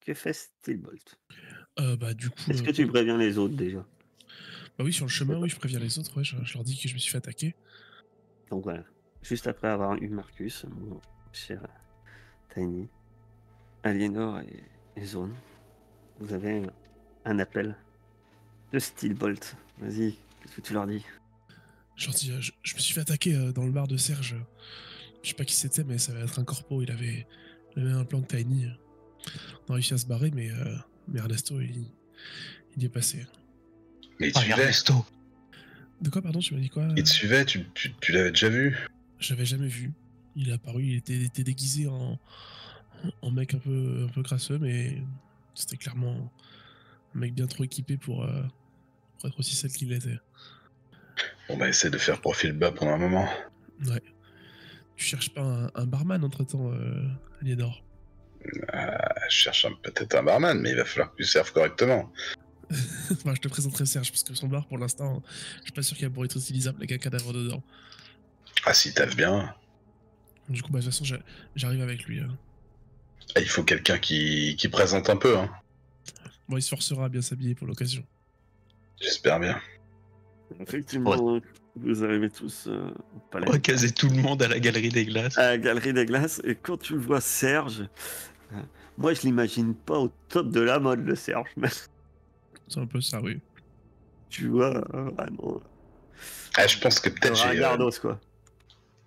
que fait Steelbolt? Bah, du coup, Est-ce que tu préviens les autres déjà? bah, oui, sur le chemin, D'accord. oui, je préviens les autres, ouais, je leur dis que je me suis fait attaquer. Donc voilà, juste après avoir eu Marcus, mon cher Tiny, Aliénor et Zone, vous avez un appel de Steelbolt. Vas-y, qu'est-ce que tu leur dis? Je leur dis, je me suis fait attaquer dans le bar de Serge. Je sais pas qui c'était, mais ça va être un corpo. Il avait un plan de Tiny. On a réussi à se barrer, mais Ernesto, il y est passé. Mais il te Ah, suivait. Ernesto. De quoi, pardon, tu m'as dit quoi? Il te suivait, tu l'avais déjà vu. Je l'avais jamais vu. Il est apparu, il était déguisé en mec un peu crasseux, mais c'était clairement un mec bien trop équipé pour être aussi celle qu'il était. Bon bah essaie de faire profil bas pendant un moment. Ouais. Tu cherches pas un barman entre-temps, Aliénor? Je cherche peut-être un barman, mais il va falloir que tu serves correctement. Enfin, je te présenterai Serge, parce que son bar, pour l'instant, je suis pas sûr qu'il pourrait être utilisable avec un cadavre dedans. Ah si taffe bien. Du coup, bah, de toute façon, j'arrive avec lui. Ah, il faut quelqu'un qui présente un peu, hein. Bon, il se forcera à bien s'habiller pour l'occasion. J'espère bien. Effectivement, vous arrivez tous au palais. On va caser tout le monde à la galerie des glaces. À la Galerie des Glaces, et quand tu vois Serge, moi je l'imagine pas au top de la mode, le Serge, mais C'est un peu ça, oui. tu vois, vraiment, Ah, je pense que le peut-être ringardos, quoi.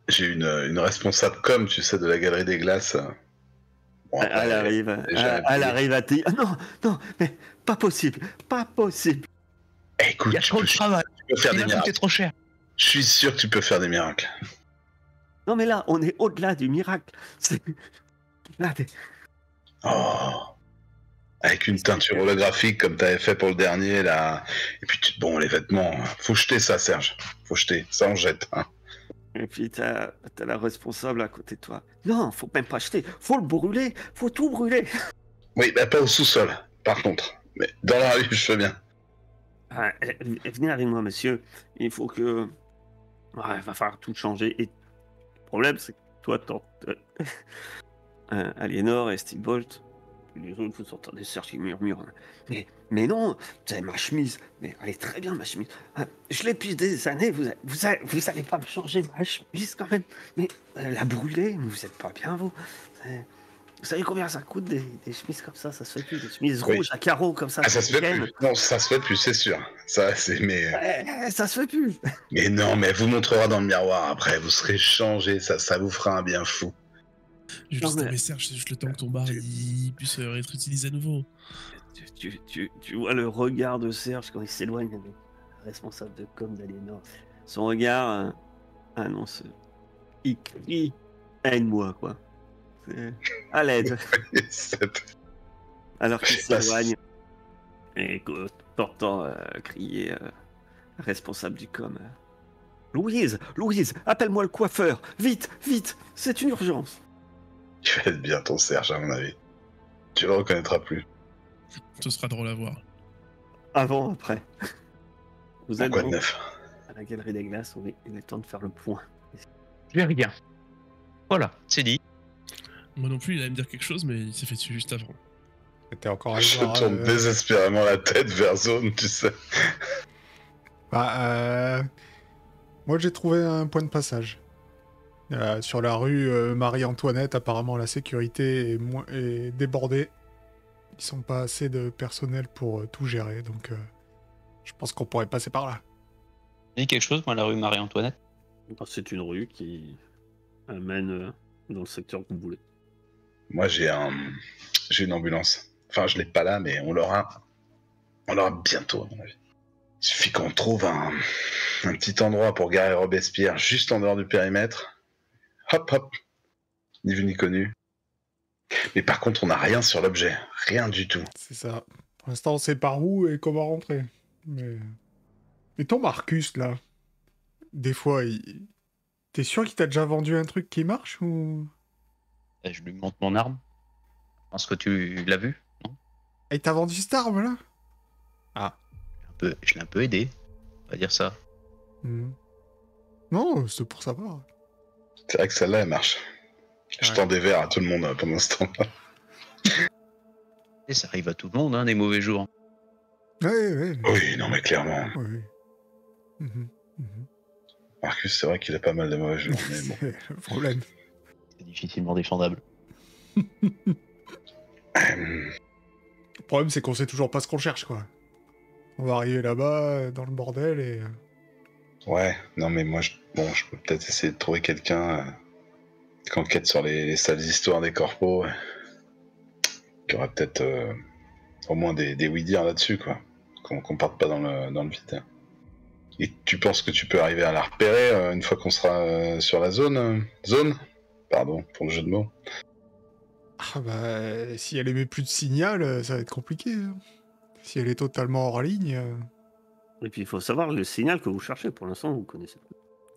j'ai une responsable com, tu sais, de la galerie des glaces. Bon, après, Elle arrive, déjà, elle arrive à te dire, ah non, non, mais pas possible, pas possible. écoute, Il y a trop de travail. tu peux faire Il des va coûter miracles. trop cher. Je suis sûr que tu peux faire des miracles. Non mais là, on est au-delà du miracle. C'est... Là, Oh. Avec une teinture holographique comme t'avais fait pour le dernier, là. Et puis, bon, les vêtements, faut jeter ça, Serge. Faut jeter. Ça, on jette, hein. Et puis t'as la responsable à côté de toi. Non, faut même pas acheter, faut le brûler, faut tout brûler. Oui, bah pas au sous-sol, par contre. Mais dans la rue, je fais bien. Ah, venez avec moi, monsieur. Il faut que... Ouais, il va falloir tout changer. Et le problème, c'est que toi, Aliénor et Steelbolt, les autres, vous entendez Serge qui murmure. Mais non, vous avez ma chemise. Mais elle est très bien, ma chemise. Je l'ai depuis des années. Vous allez pas me changer ma chemise quand même. Mais la brûler, mais vous êtes pas bien, vous. Vous savez combien ça coûte des chemises comme ça? Ça se fait plus. Des chemises Oui. rouges à carreaux comme ça. Ah, ça se fait gaine. plus. Non, ça se fait plus, c'est sûr. Ça, c'est... Ça se fait plus. Mais non, mais elle vous montrera dans le miroir après. Vous serez changé. Ça vous fera un bien fou. Je Non, juste mais- mais Serge, c'est juste le temps que ton bar il puisse être utilisé à nouveau. Tu vois le regard de Serge quand il s'éloigne avec le responsable de com d'Aliénor. Son regard annonce. Il crie aide-moi, quoi. C'est à l'aide. Alors qu'il s'éloigne. Et t'entends crier responsable du com. Louise, appelle-moi le coiffeur. Vite, c'est une urgence. Il va être bien ton Serge, à mon avis. Tu le reconnaîtras plus. Ce sera drôle à voir. Avant, après. Vous êtes Quoi de donc neuf? à la Galerie des Glaces. Oui, il est temps de faire le point. Je vais rien. Voilà, c'est dit. Moi non plus, il allait me dire quelque chose, mais il s'est fait dessus juste avant. T'es encore allé Je voir, tourne désespérément la tête vers Zone, tu sais. Moi, j'ai trouvé un point de passage. Sur la rue Marie-Antoinette, apparemment, la sécurité est débordée. Ils sont pas assez de personnel pour tout gérer, donc je pense qu'on pourrait passer par là. J'ai dit quelque chose, moi, la rue Marie-Antoinette. C'est une rue qui amène dans le secteur que vous voulez. Moi, j'ai une ambulance. Enfin, je l'ai pas là, mais on l'aura bientôt, à mon avis. Il suffit qu'on trouve un petit endroit pour garer Robespierre juste en dehors du périmètre. Hop, hop. Ni vu ni connu. Mais par contre, on n'a rien sur l'objet. Rien du tout. C'est ça. Pour l'instant, on sait par où et comment rentrer. Mais ton Marcus, là, des fois, t'es sûr qu'il t'a déjà vendu un truc qui marche ou... Et je lui montre mon arme. Je pense que tu l'as vu, non? Et il t'a vendu cette arme, là? Ah. Je l'ai un peu aidé. On va dire ça. Non, c'est pour savoir. C'est vrai que celle-là, elle marche. Je Ouais. tends des verres à tout le monde pendant ce temps-là. Et ça arrive à tout le monde, hein, des mauvais jours. Ouais. Oui, non, mais clairement. Oui. Mhm, mhm. Marcus, c'est vrai qu'il a pas mal de mauvais jours, mais bon. C'est le problème. C'est difficilement défendable. Le problème, c'est qu'on sait toujours pas ce qu'on cherche, quoi. On va arriver là-bas, dans le bordel, et... Ouais, non, mais moi, je peux peut-être essayer de trouver quelqu'un qui enquête sur les sales histoires des corpos, qui aurait peut-être au moins des oui-dire là-dessus, quoi. Qu'on parte pas dans le vide. Et tu penses que tu peux arriver à la repérer une fois qu'on sera sur la zone Zone. Pardon pour le jeu de mots. Ah bah, si elle émet plus de signal, ça va être compliqué. Hein. Si elle est totalement hors ligne... Et puis il faut savoir le signal que vous cherchez. Pour l'instant, vous connaissez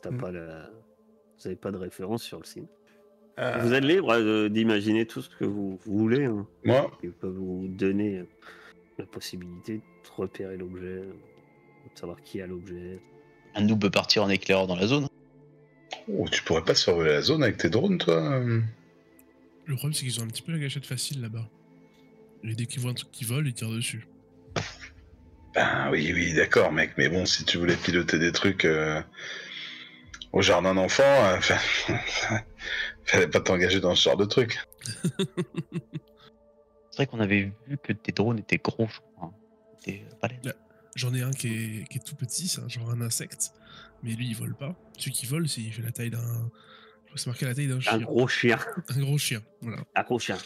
pas. Mm. Vous n'avez pas de référence sur le signal. euh, Vous êtes libre d'imaginer tout ce que vous voulez. Hein. Moi, Ils peuvent vous donner la possibilité de repérer l'objet, de savoir qui a l'objet. Un de nous peut partir en éclaireur dans la zone. tu pourrais pas survoler la zone avec tes drones, toi Le problème, c'est qu'ils ont un petit peu la gâchette facile là-bas. Et dès qu'ils voient un truc qui vole, ils tirent dessus. Ben oui, d'accord, mec, mais bon, si tu voulais piloter des trucs au jardin d'enfants, fallait pas t'engager dans ce genre de truc. C'est vrai qu'on avait vu que tes drones étaient gros, je crois. Hein. C'était pas les... J'en ai un qui est tout petit, c'est genre un insecte. Mais lui, il vole pas. Celui qui vole, il fait la taille d'un... C'est marqué la taille d'un chien. Un gros chien. Un gros chien, voilà. Un gros chien.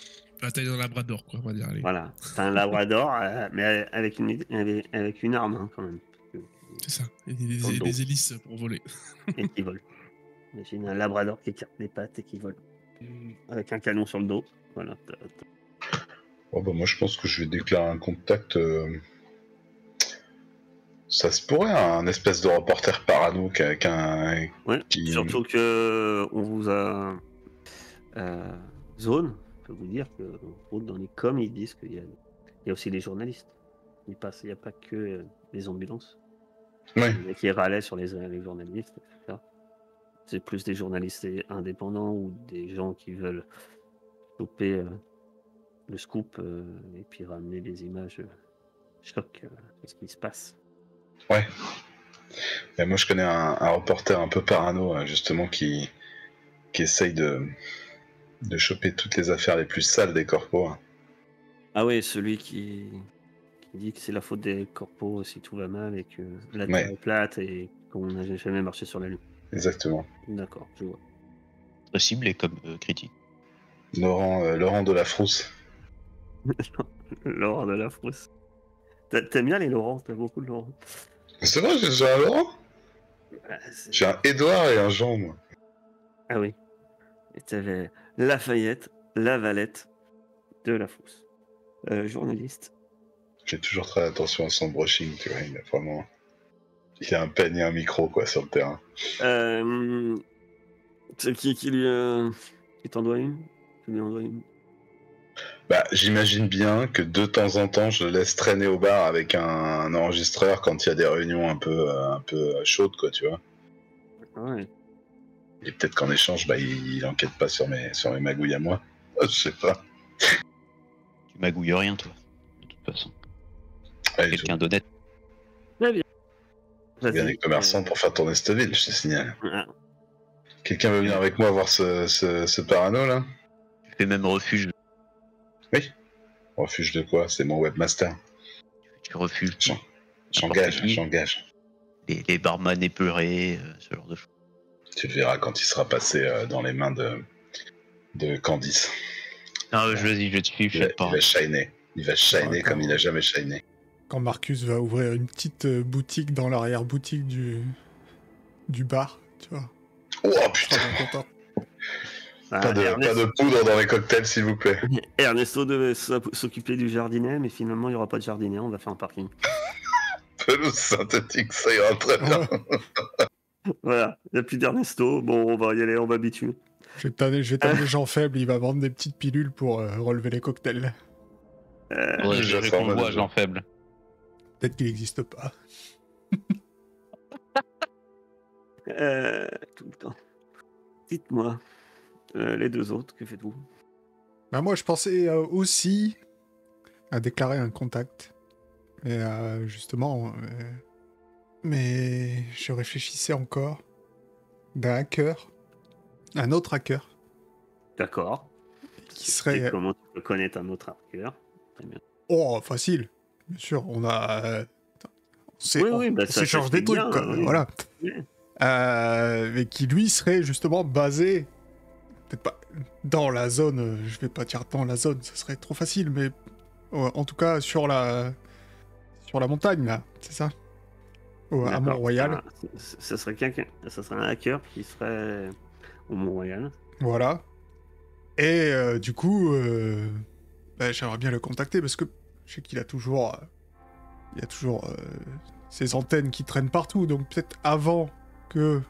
La taille d'un labrador, quoi, on va dire. Allez. Voilà. C'est un labrador, mais avec une arme, hein, quand même. C'est ça. Et Dans le dos. des hélices pour voler. Et qui vole. Imagine un labrador qui écarte les pattes et qui vole. Avec un canon sur le dos. Voilà. Oh, bah, moi, je pense que je vais déclarer un contact. Ça se pourrait, un espèce de reporter parano qu'un. Ouais. Qui- Surtout que on vous a zone. Je peux vous dire que dans les coms, ils disent qu'il y a aussi les journalistes. Il n'y a pas que les ambulances. Ouais. Il y en a qui râlaient sur les journalistes, etc. C'est plus des journalistes indépendants ou des gens qui veulent choper le scoop et puis ramener des images choc de ce qui se passe. Ouais. Et moi, je connais un reporter un peu parano, justement, qui essaye de choper toutes les affaires les plus sales des corpos. Ah oui, celui qui dit que c'est la faute des corpos si tout va mal et que la Ouais. Terre est plate et qu'on n'a jamais marché sur la Lune. Exactement. D'accord, je vois. Très ciblé comme critique. Laurent de la Frousse. Laurent de la Frousse. T'aimes bien les Laurent, t'as beaucoup de Laurent. C'est vrai, j'ai déjà un Laurent. Ah, J'ai un Édouard et un Jean, moi. Ah oui. Et t'avais Lafayette, la Valette de la Frousse. Journaliste. J'ai toujours très attention à son brushing, tu vois. Il a vraiment. Il a un peigne et un micro, quoi, sur le terrain. C'est qui qui t'en doit une? Tu lui en dois une? Bah, j'imagine bien que de temps en temps, je le laisse traîner au bar avec un enregistreur quand il y a des réunions un peu chaudes, quoi, tu vois. Ouais. Et peut-être qu'en échange, bah, il enquête pas sur mes magouilles à moi. Je sais pas. Tu magouilles rien, toi. De toute façon. Ouais, Quelqu'un d'honnête. Très bien. il y a des commerçants pour faire tourner cette ville, je te signale. Quelqu'un veut venir avec moi voir ce parano, là? Tu fais même refuge. Refuge de quoi? C'est mon webmaster. Tu refuges. J'engage. Les barman épeurés, ce genre de choses. Tu le verras quand il sera passé dans les mains de Candice. Ah, vas-y, je te suis, Il fais pas. va shiner. Il va shiner D'accord. comme il a jamais shiné. Quand Marcus va ouvrir une petite boutique dans l'arrière-boutique du bar, tu vois. Oh Je putain! serai bien content. Pas de poudre dans les cocktails, s'il vous plaît. Ernesto devait s'occuper du jardinet, mais finalement il n'y aura pas de jardinet, on va faire un parking. Pelouse synthétique, ça ira très bien. Voilà, il n'y a plus d'Ernesto, bon on va y aller, on va bitumer. Je vais t'amener Jean Faible, il va vendre des petites pilules pour relever les cocktails. Ouais, j'ai je déjà ça en qu'on voit, mode- Jean Faible. Peut-être qu'il n'existe pas. Tout le temps. Dites-moi, les deux autres, que faites-vous? Bah moi, je pensais aussi a déclaré un contact. Et justement, mais je réfléchissais encore d'un hacker, un autre hacker, D'accord. qui serait... Comment tu peux connaître un autre hacker? Très bien. Oh, facile. Bien sûr, on a... Oui, bah, on ça s'échange fait des trucs, bien, quoi. oui. Voilà. Ouais. Mais qui, lui, serait justement basé... Peut-être pas dans la zone, je vais pas dire dans la zone, ça serait trop facile, mais en tout cas sur la montagne, là, c'est ça? À D'accord. Mont-Royal. Ça serait un hacker qui serait au Mont-Royal. Voilà. Et du coup, bah, j'aimerais bien le contacter parce que je sais qu'il a toujours... il y a toujours ces antennes qui traînent partout, donc peut-être avant que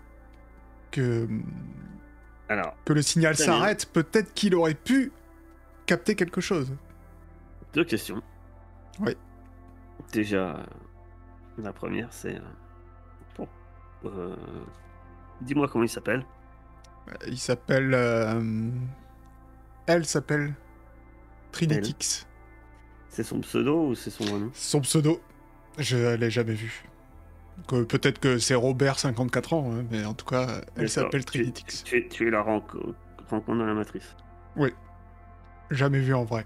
Alors, le signal très bien. s'arrête, peut-être qu'il aurait pu capter quelque chose. 2 questions. Oui. Déjà, la première, c'est... dis-moi comment il s'appelle. Il s'appelle... Elle s'appelle Trinitix. C'est son pseudo ou c'est son vrai nom? Son pseudo, je l'ai jamais vu. Donc, peut-être que c'est Robert, 54 ans, hein, mais en tout cas, elle D'accord. s'appelle Trinitix. Tu la rencontre dans la matrice. Oui. Jamais vu en vrai.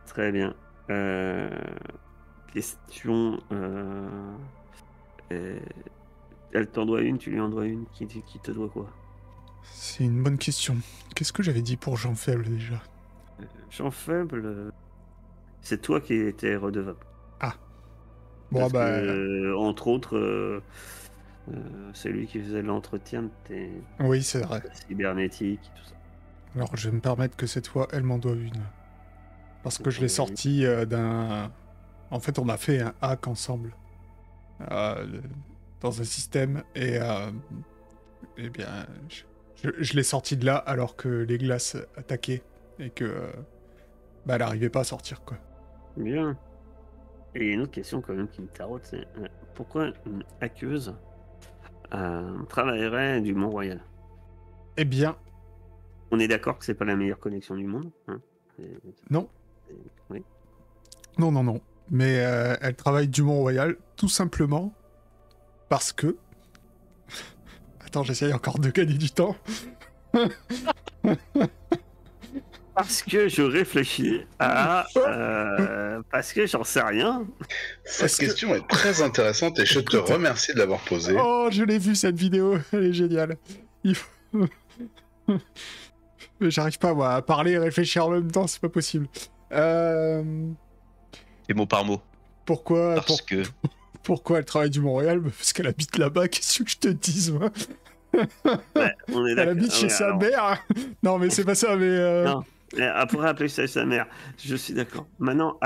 Très bien. Question... elle t'en doit une, tu lui en dois une. Qui te doit quoi? C'est une bonne question. Qu'est-ce que j'avais dit pour Jean Faible déjà? Jean Faible, c'est toi qui étais redevable. Bon, Parce bah... que, entre autres, c'est lui qui faisait l'entretien de tes Oui, c'est vrai. cybernétiques et tout ça. Alors, je vais me permettre que cette fois, elle m'en doit une. Parce que je l'ai Oui. sorti d'un... En fait, on a fait un hack ensemble. Dans un système, et... eh bien, je l'ai sorti de là alors que les glaces attaquaient. Et que... bah, elle n'arrivait pas à sortir, quoi. Bien. Et une autre question quand même qui me tarote, c'est pourquoi une hackeuse travaillerait du Mont-Royal? Eh bien, On est d'accord que c'est pas la meilleure connexion du monde, hein? non. Oui. Non, non, non. Mais elle travaille du Mont-Royal, tout simplement parce que... Attends, j'essaye encore de gagner du temps. Parce que je réfléchis à... parce que j'en sais rien. Cette question est très intéressante et je te Écoute. remercie de l'avoir posée. Oh, je l'ai vu cette vidéo, elle est géniale. Il faut... Mais j'arrive pas, moi, à parler et réfléchir en même temps, c'est pas possible. Et mot par mot. Pourquoi, Parce que pourquoi elle travaille du Montréal? Parce qu'elle habite là-bas, qu'est-ce que je te dise, moi? Ouais, on est Elle d'accord. habite chez Ouais, sa alors, mère. Non, mais c'est pas ça, mais... Non. Elle pourrait appeler ça sa mère. Je suis d'accord. Maintenant,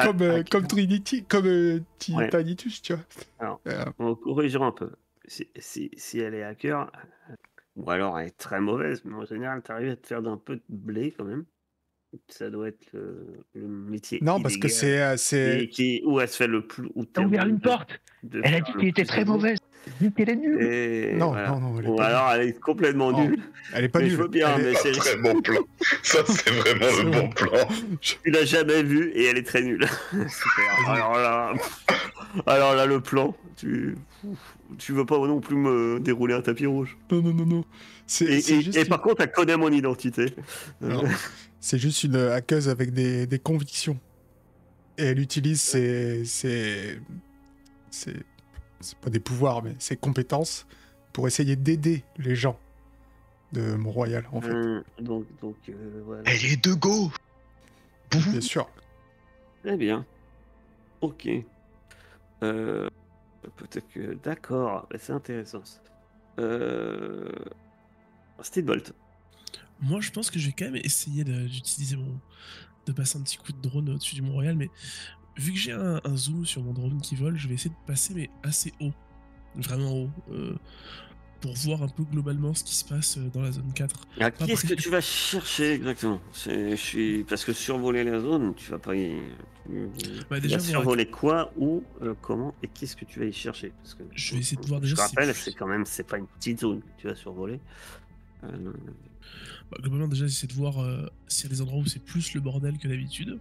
comme Trinity, comme Ouais. Tinitus, tu vois. Alors, Euh, en corrigeant un peu. Si elle est hacker, ou alors elle est très mauvaise, mais en général, tu arrives à te faire d'un peu de blé quand même. Ça doit être le métier non, parce que illégal. c'est... Où elle se fait le plus. Où t'as ouvert une porte. Elle a dit qu'elle était très mauvaise. Elle dit qu'elle est nulle. Et Non, voilà. non, non, elle est Ou pas alors elle est complètement Non, nulle. Elle est pas Mais nulle. je veux bien, Elle est- mais c'est. Très bon plan. Ça, c'est vraiment C'est le bon. bon plan. Tu l'as jamais vue et elle est très nulle. Super. Alors là, le plan, tu veux pas non plus me dérouler un tapis rouge. Non, non, non, non. C'est juste, Et par contre, elle connaît mon identité. Non. C'est juste une hackeuse avec des convictions. Et elle utilise c'est pas des pouvoirs, mais ses compétences pour essayer d'aider les gens de Mont-Royal, en fait. Donc voilà. Elle est de gauche. Bien sûr. Très bien. Ok. Peut-être que... D'accord, c'est intéressant. Steadbolt. Moi, je pense que je vais quand même essayer d'utiliser de passer un petit coup de drone au-dessus du Mont-Royal, mais vu que j'ai un zoom sur mon drone qui vole, je vais essayer de passer, mais assez haut. Vraiment haut. Pour voir un peu globalement ce qui se passe dans la zone 4. Qu'est-ce que tu vas chercher exactement? Parce que survoler la zone, tu vas pas y... Bah, tu déjà, vas voir survoler quoi, où, comment, et qu'est-ce que tu vas y chercher? Parce que, Je vais essayer de voir je déjà rappelle, si- c'est pas une petite zone que tu vas survoler. Globalement, déjà, j'essaie de voir s'il y a des endroits où c'est plus le bordel que d'habitude,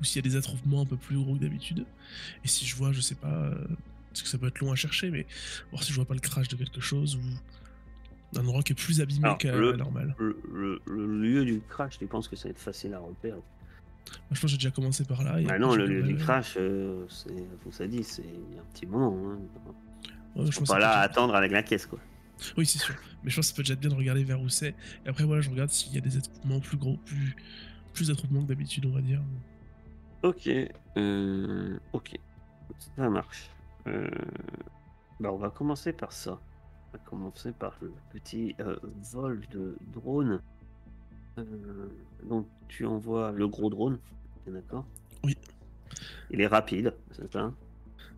ou s'il y a des attroupements un peu plus gros que d'habitude. Et si je vois, je sais pas, parce que ça peut être long à chercher, mais voir si je vois pas le crash de quelque chose, ou un endroit qui est plus abîmé Alors, qu'à la normale. le lieu du crash, tu penses que ça va être facile à repérer? Moi, je pense que j'ai déjà commencé par là. Et Bah après, non, je le lieu du regarderai, crash, c'est, comme ça dit, c'est il y a un petit moment. Hein. ouais, Ils je sont pense pas que là à c'est attendre avec la caisse, quoi. Oui, c'est sûr. Mais je pense que ça peut déjà être bien de regarder vers où c'est. Et après, voilà, je regarde s'il y a des attroupements plus gros, plus attroupements que d'habitude, on va dire. Ok, ok, ça marche. Bah, on va commencer par ça. On va commencer par le petit vol de drone. Donc, tu envoies le gros drone, t'es d'accord? Oui. Il est rapide, c'est ça?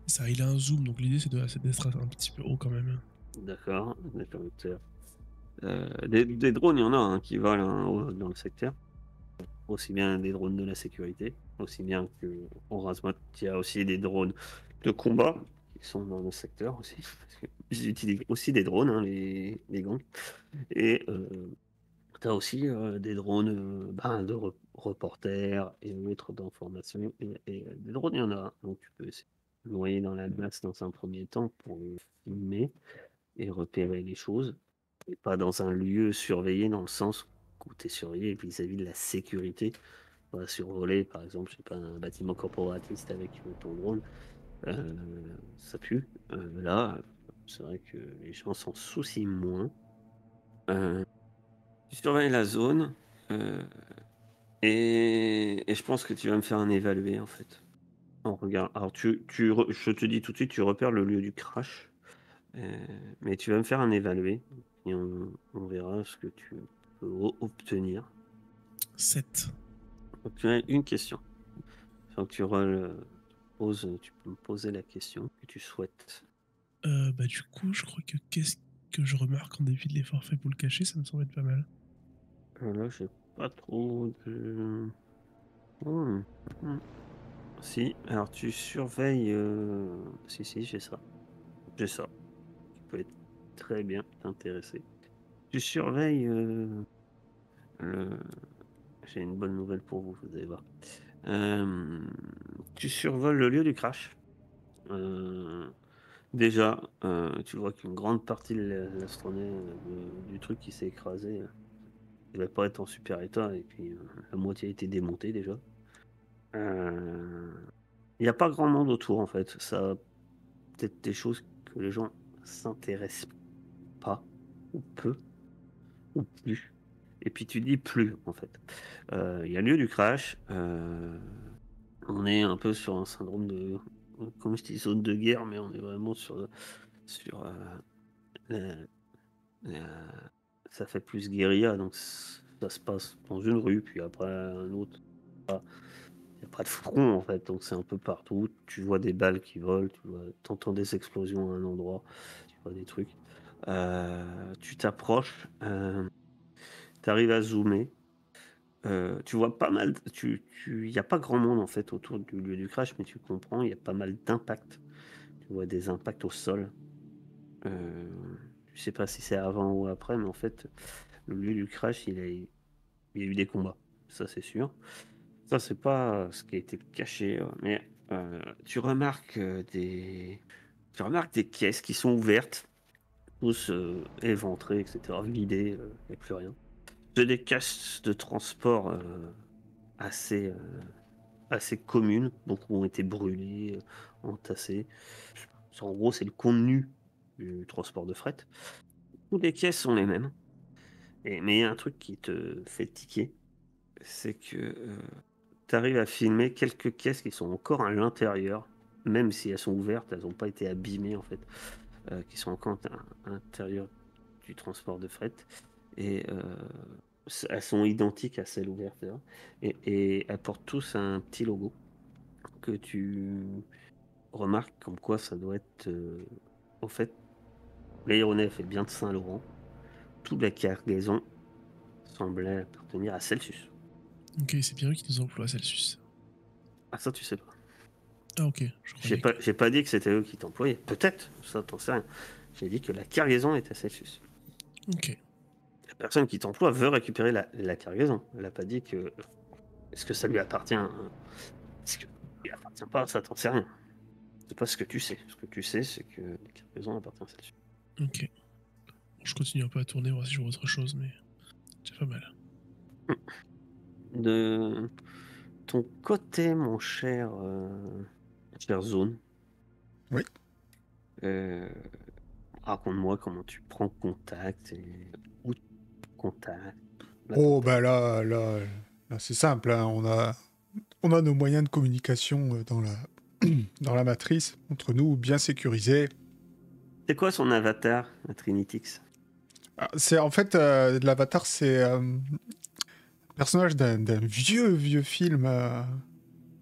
Ça, il a un zoom, donc l'idée c'est d'être un petit peu haut quand même. D'accord. Des drones, il y en a hein, qui volent hein, dans le secteur. Aussi bien des drones de la sécurité, aussi bien que en Razmat, il y a aussi des drones de combat qui sont dans le secteur aussi. Parce qu'ils utilisent aussi des drones, hein, les gangs. Et tu as aussi des drones de reporters et autres d'information. Et des drones, il y en a. Donc tu peux essayer de noyer dans la masse dans un premier temps pour filmer et repérer les choses. Et pas dans un lieu surveillé dans le sens où tu es surveillé vis-à-vis de la sécurité. On va survoler, par exemple, je sais pas, un bâtiment corporatiste avec ton drone, ça pue. Là, c'est vrai que les gens s'en soucient moins. Euh, Tu surveilles la zone et je pense que tu vas me faire un évalué en fait. On regarde. Alors je te dis tout de suite, tu repères le lieu du crash, mais tu vas me faire un évalué et on verra ce que tu peux obtenir. 7. Donc, tu as une question. Donc tu peux me poser la question que tu souhaites. Du coup, je crois que qu'est-ce que je remarque en dépit de l'effort fait pour le cacher, ça me semble être pas mal. Là, j'ai pas trop de. Hmm, hmm. Si, alors tu surveilles. Si, j'ai ça. J'ai ça. Qui peut être très bien t'intéresser. Tu surveilles. Le... J'ai une bonne nouvelle pour vous, vous allez voir. Euh, Tu survoles le lieu du crash. Euh, Déjà, tu vois qu'une grande partie de l'astronée du truc qui s'est écrasé, il va pas être en super état, et puis la moitié a été démontée déjà. Il n'y a pas grand monde autour en fait. Ça a peut-être des choses que les gens s'intéressent pas, ou peu, ou plus. Et puis tu dis plus en fait. Il y a lieu du crash. On est un peu sur un syndrome de, comme je dis, zone de guerre, mais on est vraiment sur la- la- ça fait plus guérilla, donc ça se passe dans une rue, puis après un autre. Il n'y a pas de front en fait, donc c'est un peu partout. Tu vois des balles qui volent, tu entends des explosions à un endroit, tu vois des trucs. Tu t'approches, tu arrives à zoomer. Tu vois pas mal, il n'y a pas grand monde en fait autour du lieu du crash, mais tu comprends, il y a pas mal d'impacts. Tu vois des impacts au sol. Euh, je sais pas si c'est avant ou après, mais en fait, le lieu du crash, il y a eu des combats, ça c'est sûr. Ça, c'est pas ce qui a été caché, mais tu remarques tu remarques des caisses qui sont ouvertes, tous éventrées, etc., vidées, il n'y a plus rien. C'est des caisses de transport assez, assez communes, beaucoup ont été brûlées, entassées. En gros, c'est le contenu du transport de fret. Toutes les caisses sont les mêmes. Mais il y a un truc qui te fait tiquer, c'est que tu arrives à filmer quelques caisses qui sont encore à l'intérieur, même si elles sont ouvertes, elles n'ont pas été abîmées en fait, qui sont encore à l'intérieur du transport de fret. Et elles sont identiques à celles ouvertes là. Et elles portent tous un petit logo que tu remarques comme quoi ça doit être. En fait, l'aéronef est bien de Saint-Laurent. Toute la cargaison semblait appartenir à Celsius. Ok, c'est bien eux qui nous emploient Celsius. Ah, ça, tu sais pas. Ah ok, je croyais que... J'ai pas dit que c'était eux qui t'employaient. Peut-être, ça, t'en sais rien. J'ai dit que la cargaison était Celsius. Ok. personne qui t'emploie veut récupérer la cargaison. Elle n'a pas dit que. Est-ce que ça lui appartient? Est-ce que ça lui appartient pas? Ça, t'en sais rien. C'est pas ce que tu sais. Ce que tu sais, c'est que la cargaison appartient à celle-ci. Ok. Je continue un peu à tourner, voir si je vois autre chose, mais c'est pas mal. De ton côté, mon cher Zone, Oui. raconte-moi comment tu prends contact et où tu contactes. Oh, bah là, c'est simple, hein. On a nos moyens de communication dans la matrice, entre nous, bien sécurisés. C'est quoi son avatar, la Trinitix? Ah, c'est en fait, l'avatar, c'est un personnage d'un vieux film,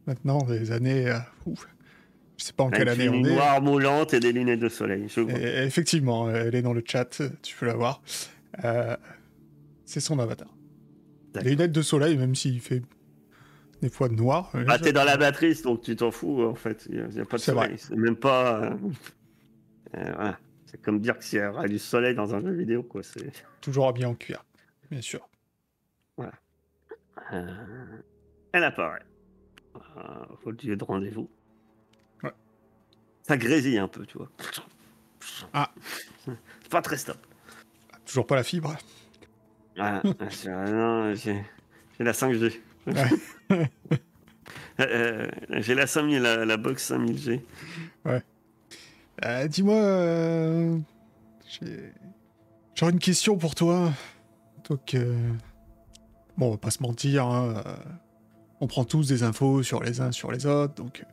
maintenant, des années... ouf, je sais pas en quelle Une année on tenue est. noire moulante et des lunettes de soleil. Je vois. Et effectivement, elle est dans le chat, tu peux la voir. C'est son avatar. D'accord. Les lunettes de soleil, même s'il fait des fois noir. Ah, t'es dans la matrice, donc tu t'en fous, en fait. Il n'y a pas de C'est soleil. vrai. C'est même pas... voilà. C'est comme dire qu'il y aura du soleil dans un jeu vidéo, quoi. C'est... Toujours habillé en cuir, bien sûr. Elle apparaît au lieu de rendez-vous. Ouais. Ça grésille un peu, tu vois. Ah. C'est pas très stable. Toujours pas la fibre. Ah, non, j'ai la 5G. Ouais. J'ai la 5000, la box 5000G. Dis-moi, j'aurais une question pour toi. Donc, bon, on va pas se mentir, hein, on prend tous des infos sur les uns sur les autres, donc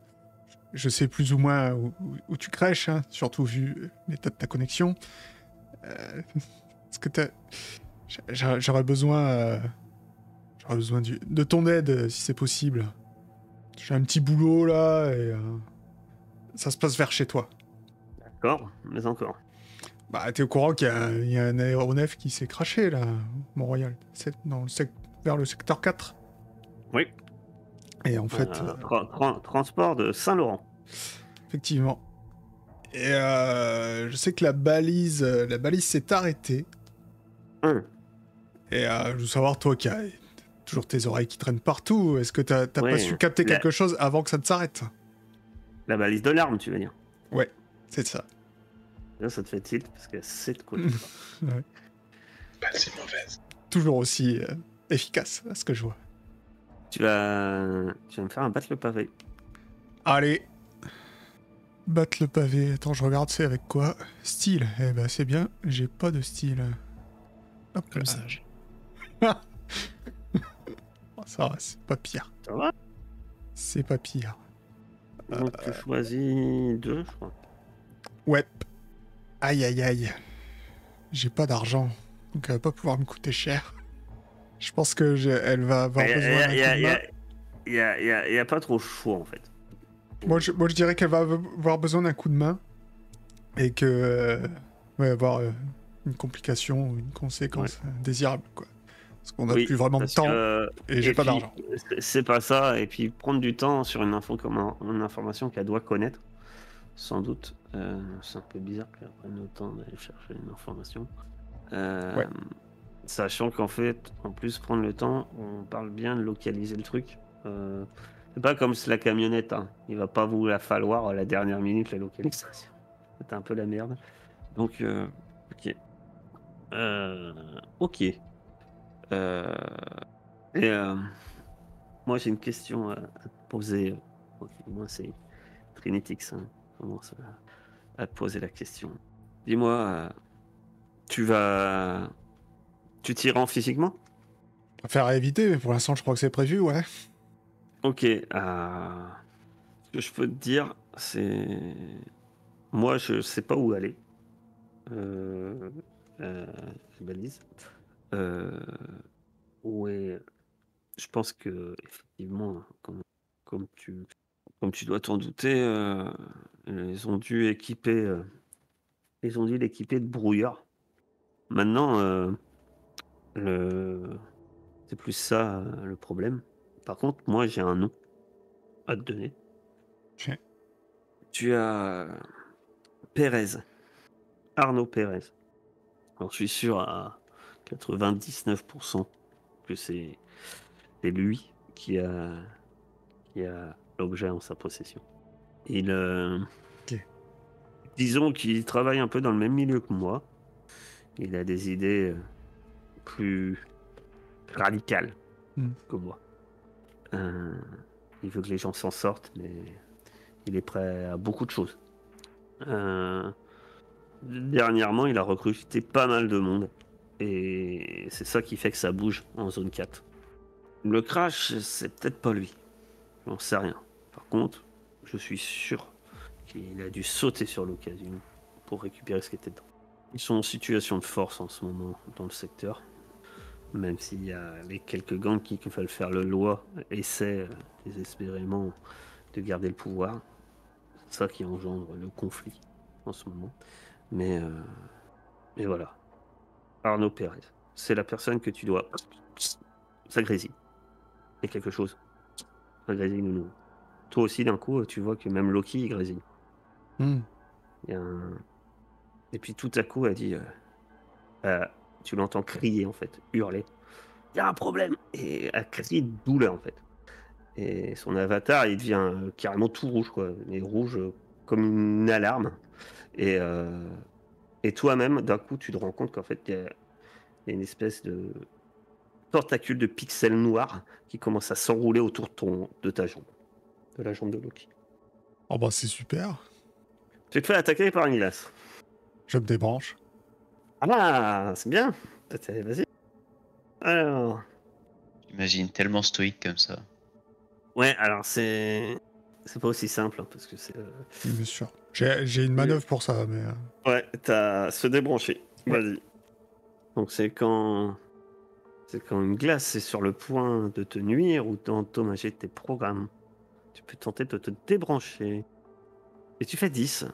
je sais plus ou moins où tu crèches, hein, surtout vu l'état de ta connexion. Est-ce que j'aurais besoin de ton aide, si c'est possible. J'ai un petit boulot, là, et ça se passe vers chez toi. D'accord, mais encore. Bah, t'es au courant qu'il y a un aéronef qui s'est craché, là, Mont-Royal. C'est vers le secteur 4. Oui. Et en fait... Transport de Saint-Laurent. Effectivement. Et je sais que la balise s'est arrêtée. Et je veux savoir, toi qui as toujours tes oreilles qui traînent partout, est-ce que t'as pas su capter quelque chose avant que ça ne s'arrête? La balise de l'arme, tu veux dire? Ouais, c'est ça. Là, ça te fait tilt parce que c'est de quoi. Ouais. Pas si mauvaise. Toujours aussi efficace, à ce que je vois. Tu vas me faire un battre le pavé. Allez. Battre le pavé. Attends, je regarde, c'est avec quoi? Style. Eh ben, c'est bien. J'ai pas de style. Hop Comme là. sage. Ça va, c'est pas pire. Ça va? C'est pas pire. Donc, tu choisis 2, je crois. Ouais. Aïe, aïe, aïe. J'ai pas d'argent. Donc, elle va pas pouvoir me coûter cher. Je pense que elle va avoir besoin d'un coup de main. Il y a pas trop chaud, en fait. Moi, je dirais qu'elle va avoir besoin d'un coup de main. Et que... va y avoir une complication ou une conséquence désirable, quoi. Parce qu'on a plus vraiment de temps et j'ai pas d'argent. C'est pas ça. Et puis, prendre du temps sur une information qu'elle doit connaître, sans doute. C'est un peu bizarre qu'elle prenne le temps d'aller chercher une information. Sachant qu'en fait, en plus, prendre le temps, on parle bien de localiser le truc. C'est pas comme la camionnette, hein. Il va pas vous la falloir à la dernière minute, la localisation. C'est un peu la merde. Donc, ok. Ok. Moi, j'ai une question à te poser. Moi, c'est Trinitix. Hein. Commence à te poser la question. Dis-moi, tu t'y rends physiquement? Affaire à éviter, mais pour l'instant, je crois que c'est prévu, ouais. Ok. Ce que je peux te dire, c'est... Moi, je sais pas où aller. La balise. Ouais. Je pense que, effectivement, comme tu dois t'en douter, ils ont dû l'équiper de brouillard. Maintenant, c'est plus ça le problème. Par contre, moi, j'ai un nom à te donner. Ok. Tu as Pérez, Arnaud Pérez. Alors, je suis sûr à 99% que c'est lui qui a l'objet en sa possession. Il, Ok. disons qu'il travaille un peu dans le même milieu que moi. Il a des idées plus radicales que moi. Il veut que les gens s'en sortent, mais il est prêt à beaucoup de choses. Dernièrement, il a recruté pas mal de monde. Et c'est ça qui fait que ça bouge en zone 4. Le crash, c'est peut-être pas lui. J'en sais rien. Par contre, je suis sûr qu'il a dû sauter sur l'occasion pour récupérer ce qui était dedans. Ils sont en situation de force en ce moment dans le secteur. Même s'il y a les quelques gangs qui veulent faire le loi, essaient désespérément de garder le pouvoir. C'est ça qui engendre le conflit en ce moment. Mais voilà. Arnaud Pérez, c'est la personne que tu dois... Ça grésille. Il y a quelque chose. Ça grésille nounou. Toi aussi, d'un coup, tu vois que même Loki, il grésille. Hmm. Il y a Et puis tout à coup, elle dit... tu l'entends crier, en fait, hurler. Il y a un problème. Et elle crie de douleur, en fait. Et son avatar, il devient carrément tout rouge, quoi. Mais rouge comme une alarme. Et toi-même, d'un coup, tu te rends compte qu'en fait, il y a une espèce de tentacule de pixels noirs qui commence à s'enrouler autour de ta jambe. De la jambe de Loki. Oh bah c'est super. Tu te fais attaquer par une glace. Je me débranche. Ah bah, c'est bien. Vas-y. Alors... J'imagine tellement stoïque comme ça. Ouais, alors c'est pas aussi simple, hein, parce que c'est... Bien sûr. J'ai une manœuvre pour ça, mais... Ouais, t'as se débrancher. Ouais. Vas-y. Donc c'est quand une glace est sur le point de te nuire ou d'endommager tes programmes. Tu peux tenter de te débrancher. Et tu fais 10.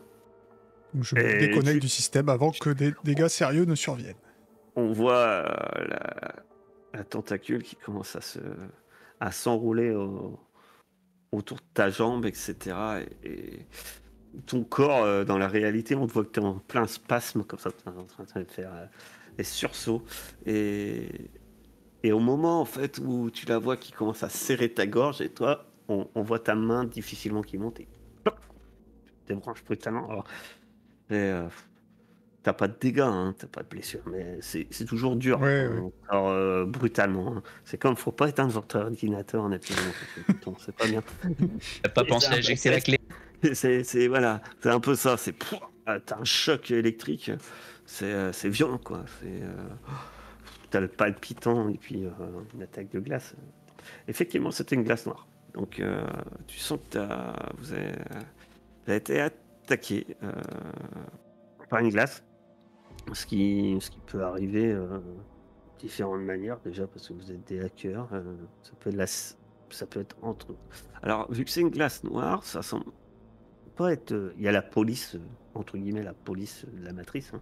Je me Et déconnecte du système avant que des dégâts sérieux ne surviennent. On voit la tentacule qui commence à s'enrouler autour de ta jambe, etc. Et ton corps, dans la réalité, on te voit que tu es en plein spasme, comme ça, tu es en train de faire des sursauts. Et au moment, en fait, où tu la vois qui commence à serrer ta gorge, et toi, on voit ta main difficilement qui monte, et tu te débranches brutalement. Alors, t'as pas de dégâts, hein, t'as pas de blessures, mais c'est toujours dur. Ouais, hein. ouais. Alors, brutalement. hein. C'est comme, faut pas éteindre votre ordinateur en appuyant sur le bouton, c'est pas bien. T'as pas Et pensé ça, à éjecter la clé? Voilà, c'est un peu ça. T'as un choc électrique. C'est violent, quoi. T'as le palpitant et puis une attaque de glace. Effectivement, c'était une glace noire. Donc, tu sens que vous avez été attaqué par une glace. Ce qui peut arriver de différentes manières, déjà, parce que vous êtes des hackers. Ça peut être entre... Alors, vu que c'est une glace noire, ça semble pas être... Il y a la police, entre guillemets, la police de la matrice, hein,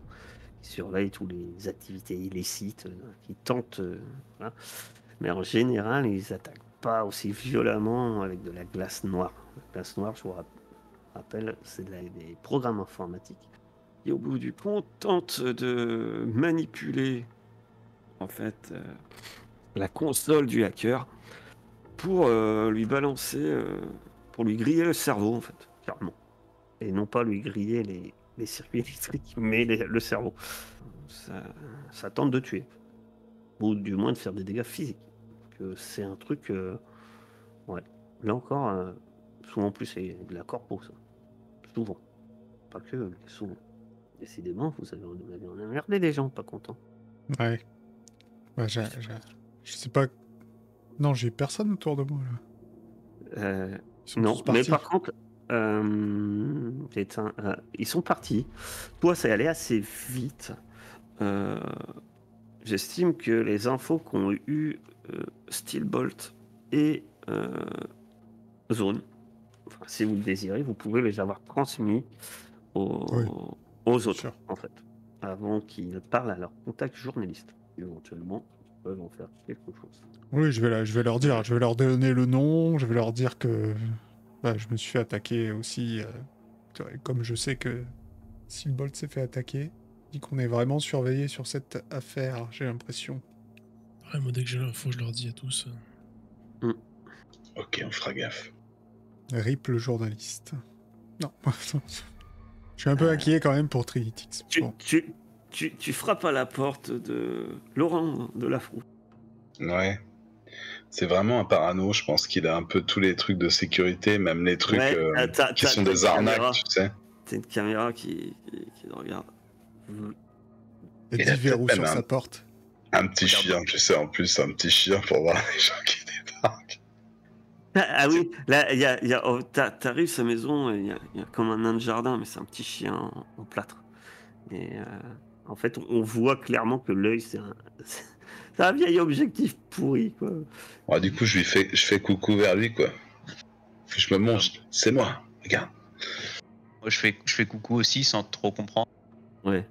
qui surveille toutes les activités illicites, qui tentent... voilà. Mais en général, ils attaquent pas aussi violemment avec de la glace noire. La glace noire, je vous rappelle, c'est des programmes informatiques qui, au bout du compte, tentent de manipuler, en fait, la console du hacker pour lui balancer, pour lui griller le cerveau, en fait, clairement. Et non pas lui griller les circuits électriques, mais le cerveau. Ça tente de tuer. Ou du moins de faire des dégâts physiques. Que c'est un truc... ouais. Là encore, souvent plus c'est de la corpo, ça. Souvent. Pas que, mais souvent. Décidément, vous avez emmerdé les gens, pas contents. Ouais. Ouais, je sais pas... Non, j'ai personne autour de moi, là. Ils sont Non, tous partis. mais par contre, ils sont partis. Toi, ça allait assez vite. J'estime que les infos qu'ont eu Steelbolt et Zone, enfin, si vous le désirez, vous pouvez les avoir transmis Oui, aux autres, sûr. en fait, avant qu'ils parlent à leurs contacts journalistes. Éventuellement, ils peuvent en faire quelque chose. Oui, je vais leur dire. Je vais leur donner le nom. Je vais leur dire que je me suis fait attaquer aussi. Comme je sais que Silbolt s'est fait attaquer. Dit qu'on est vraiment surveillé sur cette affaire, j'ai l'impression. Ouais, moi, dès que j'ai l'info, je leur dis à tous. Ok, on fera gaffe. RIP le journaliste. Non. Je suis un peu inquiet quand même pour Trinitix. Bon. Tu frappes à la porte de Laurent de la Froux. Ouais. C'est vraiment un parano, je pense qu'il a un peu tous les trucs de sécurité, même les trucs qui sont des arnaques, tu sais. T'as une caméra qui le regarde. Il y Il a a 10 verrous peut-être sur même sa porte. Un petit chien, tu sais, en plus, un petit chien pour voir les gens qui débarquent. Ah oui, là, t'arrives à sa maison, il y a comme un nain de jardin, mais c'est un petit chien en plâtre. Et en fait, on voit clairement que l'œil, c'est un vieil objectif pourri, quoi. Ouais, du coup, je fais coucou vers lui, quoi. Puis je me montre, c'est moi, regarde. Moi, je fais coucou aussi sans trop comprendre. Ouais.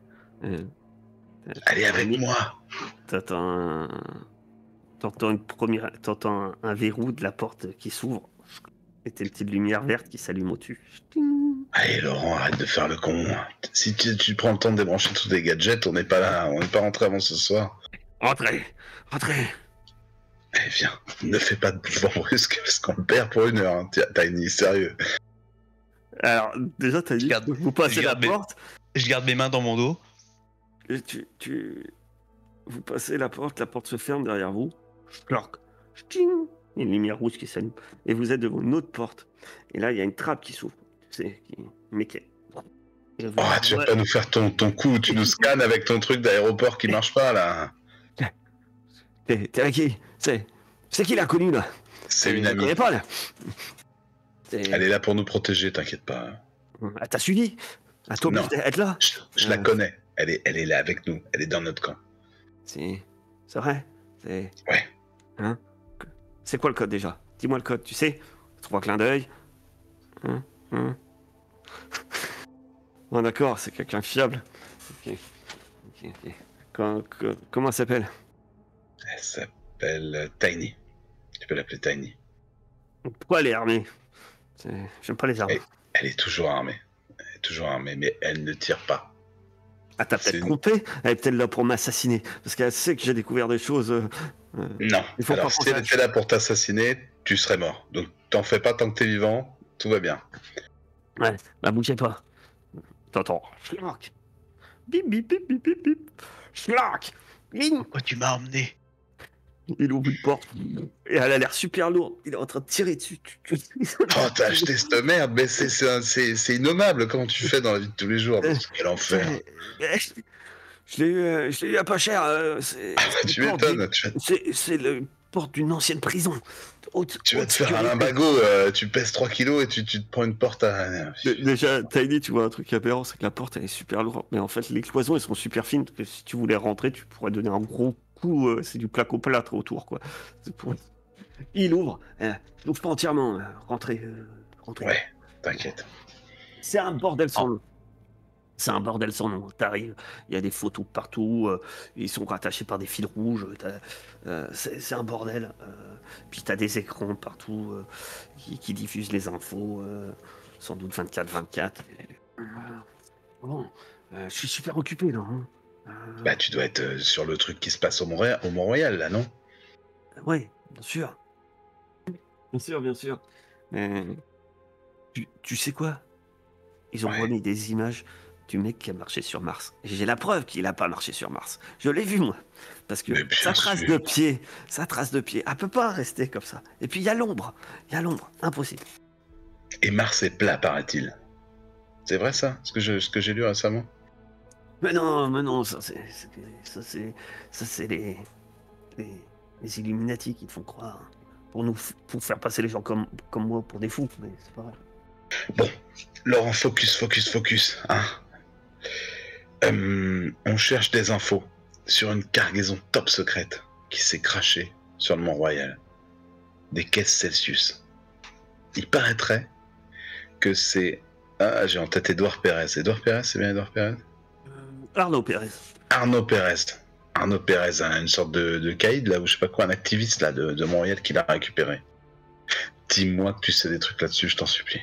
Allez avec moi. T'entends un verrou de la porte qui s'ouvre. Et t'as une petite lumière verte qui s'allume au-dessus. Allez, Laurent, arrête de faire le con. Si tu prends le temps de débrancher tous tes gadgets, on n'est pas là, on n'est pas rentré avant ce soir. Rentrez. Allez, viens, ne fais pas de mouvement brusque, parce qu'on le perd pour 1 heure, hein. Tiny, sérieux. Alors, déjà, t'as dit, vous passez la porte. Je garde mes mains dans mon dos. Et vous passez la porte se ferme derrière vous. Clork. Ch'ting. Il y a une lumière rouge qui s'allume. Et vous êtes devant une autre porte. Et là, il y a une trappe qui s'ouvre. Tu sais, Tu vas pas nous faire ton coup, tu nous scannes avec ton truc d'aéroport qui marche pas, là. T'es avec qui? C'est qui l'inconnu, là? C'est une Je amie. connais pas, là. Elle est là pour nous protéger, t'inquiète pas. Elle t'a suivi? Elle t'a obligé d'être là? Je la connais. Elle est là avec nous. Elle est dans notre camp. C'est vrai? Ouais. Hein? C'est quoi le code déjà? Dis-moi le code, tu sais? 3 clins d'œil. Bon, d'accord, c'est quelqu'un de fiable. Ok. Comment elle s'appelle? Elle s'appelle Tiny. Tu peux l'appeler Tiny. Pourquoi elle est armée? J'aime pas les armes. Elle est toujours armée. Mais elle ne tire pas. Ah, t'as peut-être trompé? Elle est peut-être là pour m'assassiner. Parce qu'elle sait que j'ai découvert des choses. Non. Alors, si elle était là pour t'assassiner, tu serais mort. Donc, t'en fais pas tant que t'es vivant, tout va bien. Ouais, bah bougez pas. T'entends? Schlark. Bip, bip, bip, bip, bip, bip. Schlark. Bing. Pourquoi tu m'as emmené? Il ouvre une porte. Et elle a l'air super lourde. Il est en train de tirer dessus. Oh, t'as acheté cette merde, mais c'est innommable. Comment tu fais dans la vie de tous les jours? Quel enfer. Je l'ai eu à pas cher. Tu m'étonnes. C'est la porte d'une ancienne prison. Tu vas te faire un limbago, tu pèses 3 kilos et tu te prends une porte à... Déjà, Tiny, tu vois un truc aberrant, c'est que la porte elle est super lourde. Mais en fait, les cloisons elles sont super fines. Que si tu voulais rentrer, tu pourrais donner un gros coup. C'est du placo-plâtre autour, quoi. Il ouvre. Il ouvre pas entièrement. Rentrez. Ouais, t'inquiète. C'est un bordel sans nom. C'est un bordel sans nom. T'arrives, il y a des photos partout, ils sont rattachés par des fils rouges. C'est un bordel. Puis t'as des écrans partout qui diffusent les infos, sans doute 24/24. Bon, je suis super occupé là. Hein. Bah, tu dois être sur le truc qui se passe au Mont-Royal, là, non? Ouais, bien sûr. Bien sûr. Tu sais quoi? Ils ont remis des images du mec qui a marché sur Mars. J'ai la preuve qu'il n'a pas marché sur Mars. Je l'ai vu, moi. Parce que sa trace de pied, elle peut pas rester comme ça. Et puis il y a l'ombre. Impossible. Et Mars est plat, paraît-il. C'est vrai, ça? Ce que j'ai lu récemment? Mais non, ça c'est les Illuminati qui te font croire. Pour faire passer les gens comme moi pour des fous. Mais c'est pas vrai. Bon, Laurent, focus, hein. On cherche des infos sur une cargaison top secrète qui s'est crashée sur le Mont-Royal. Des caisses Celsius. Il paraîtrait que c'est... Ah, j'ai en tête Édouard Pérez. Édouard Pérez, c'est bien Édouard Pérez? Arnaud Pérez. Arnaud Pérez, une sorte de caïd, là, ou je sais pas quoi, un activiste là, de Montréal qui l'a récupéré. Dis-moi que tu sais des trucs là-dessus, je t'en supplie.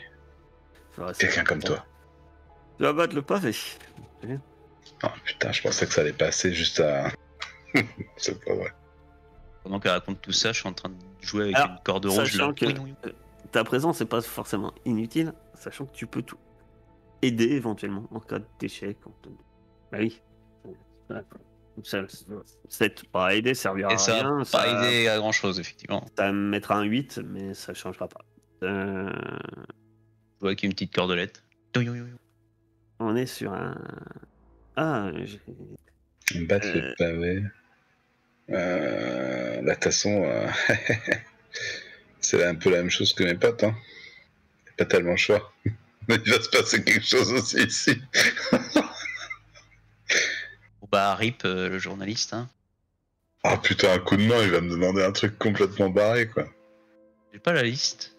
Quelqu'un comme toi. Tu vas battre le pavé. Ah putain, je pensais que ça allait passer juste à... C'est pas vrai. Pendant qu'elle raconte tout ça, je suis en train de jouer avec Alors, une corde rouge. sachant Là. que ta présence n'est pas forcément inutile, sachant que tu peux tout aider éventuellement en cas d'échec. Bah oui. Ça pas aider, servira Et à ça rien. va pas aider à grand chose, effectivement. Ça mettra un 8, mais ça changera pas. Je joue avec une petite cordelette. On est sur un. Ah, Battre le pavé. Là, de toute façon, c'est un peu la même chose que mes potes. Hein. Pas tellement le choix. Mais il va se passer quelque chose aussi ici. Bah, Rip, le journaliste. Hein. Ah putain, un coup de main, il va me demander un truc complètement barré, quoi. J'ai pas la liste.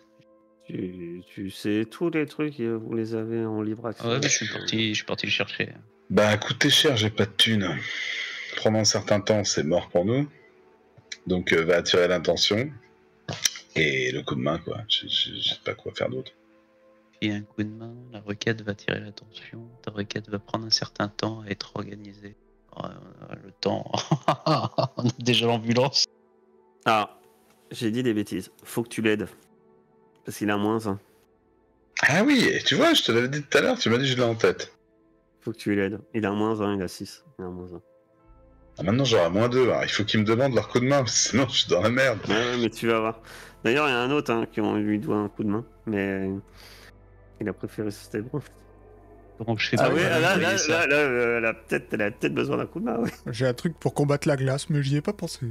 tu sais, tous les trucs, vous les avez en libre accès. Ouais, mais je suis parti le chercher. Bah, coûtez cher, j'ai pas de thunes. Pendant un certain temps, c'est mort pour nous. Donc, va attirer l'intention. Et le coup de main, quoi. Je sais pas quoi faire d'autre. Puis un coup de main, la requête va tirer l'attention. Ta requête va prendre un certain temps à être organisée. Le temps. On a déjà l'ambulance. Ah, j'ai dit des bêtises. Faut que tu l'aides. Parce qu'il a moins 1. Ah oui, et tu vois, je te l'avais dit tout à l'heure, tu m'as dit que je l'ai en tête. Faut que tu l'aides. Il a moins 1, il a 6. Il a moins 1. Ah, maintenant j'aurai moins 2, alors il faut qu'ils me demandent leur coup de main, sinon je suis dans la merde. Ouais, mais tu vas voir. D'ailleurs, il y a un autre qui lui doit un coup de main, mais il a préféré rester bon. Comment je fais Ah pour oui, envoyer ça là, elle a peut-être besoin d'un coup de main, oui. J'ai un truc pour combattre la glace, mais j'y ai pas pensé.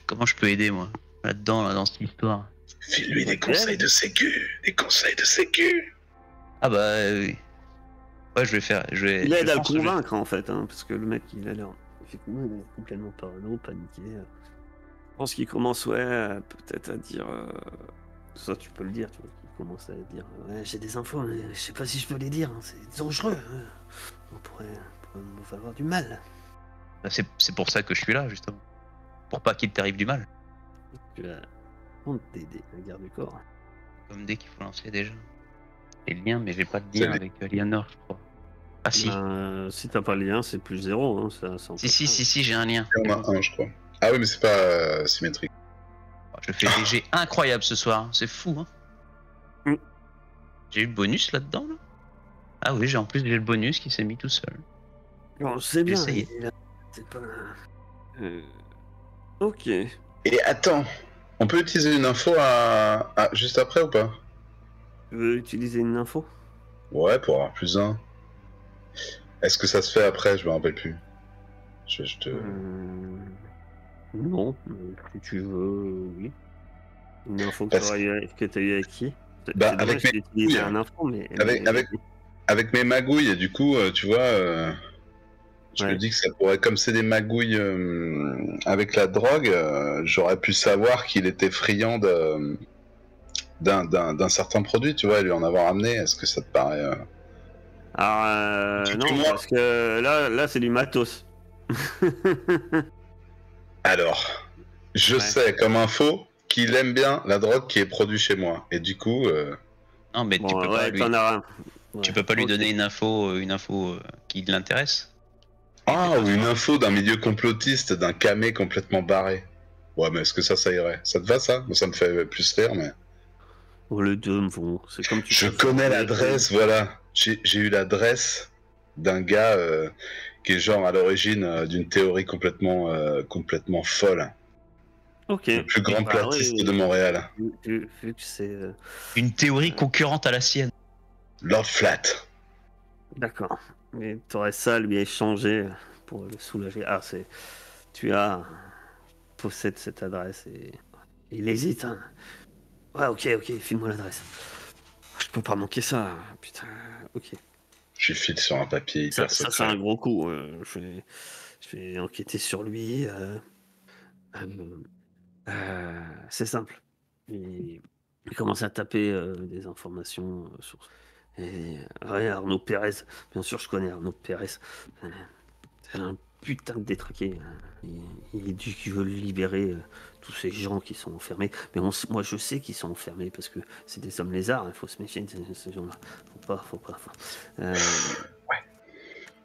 Comment je peux aider, moi là-dedans, dans cette histoire. File-lui des conseils de sécu, des conseils de sécu. Ah bah oui. Ouais, je vais faire. Il aide je à le pense que je vais- convaincre, en fait, parce que le mec, il a l'air effectivement il est complètement parano, paniqué. Je pense qu'il commence, peut-être à dire... Ça, tu peux le dire, tu vois, qu'il commence à dire ouais, j'ai des infos, mais je sais pas si je peux les dire, c'est dangereux. On pourrait nous faire du mal. Bah, c'est pour ça que je suis là, justement. Pour pas qu'il t'arrive du mal. Tu as honte d'aider un garde du corps. Comme dès qu'il faut lancer déjà. Et le lien, mais j'ai pas de lien Salut. avec Aliénor, je crois. Ah si. Si t'as pas le lien, c'est plus 0. Hein, ça en fait Si, j'ai un lien. Il y en a un, je crois. Ah oui, mais c'est pas symétrique. Je fais des jets incroyables ce soir, c'est fou, hein. Mm. J'ai eu le bonus là-dedans, là. Ah oui, j'ai le bonus qui s'est mis tout seul. Bon, c'est bien. Essayez. C'est pas... Ok. Et attends, on peut utiliser une info juste après ou pas? Tu veux utiliser une info? Ouais, pour avoir plus 1. Est-ce que ça se fait après? Je me rappelle plus. Je te... Non, si tu veux, oui. Une info que Parce- t'as eu avec qui? Bah, C'est avec dommage mes d'utiliser couilles, un info, mais... Avec mes magouilles, et du coup, tu vois, je Ouais. me dis que ça pourrait, comme c'est des magouilles avec la drogue, j'aurais pu savoir qu'il était friand d'un certain produit, tu vois, et lui en avoir amené. Est-ce que ça te paraît... Alors, non, Dis-moi. parce que là c'est du matos. Alors, je Ouais. sais comme info qu'il aime bien la drogue qui est produite chez moi. Et du coup... Non, mais Bon, tu peux pas lui, t'en as un. tu Ouais. peux pas lui Ok. donner une info qui l'intéresse. Ah, ou une info d'un milieu complotiste, d'un camé complètement barré. Ouais, mais est-ce que ça irait? Ça te va, ça? Moi, ça me fait plus rire, mais... Oh, les deux me vont. C'est comme tu Je préfères. connais l'adresse, voilà. J'ai eu l'adresse d'un gars qui est genre à l'origine d'une théorie complètement folle. Ok. Le plus grand Bah, platiste ouais, de Montréal. vu que c'est. Une théorie concurrente à la sienne. Lord Flat. D'accord. Mais t'aurais ça à lui échanger pour le soulager. Ah, c'est. Tu possèdes cette adresse et. Il hésite, hein. Ouais, ok, file-moi l'adresse. Je peux pas manquer ça, putain. Ok. Je file sur un papier Ça, hyper c'est secret. un gros coup. Je vais enquêter sur lui. C'est simple. Il commence à taper des informations sur. Et, ouais, Arnaud Pérez. Bien sûr, je connais Arnaud Pérez. C'est un putain de détraqué. Il dit qu'il veut libérer tous ces gens qui sont enfermés. Mais moi, je sais qu'ils sont enfermés parce que c'est des hommes lézards. Il faut se méfier de ces gens-là. Faut pas.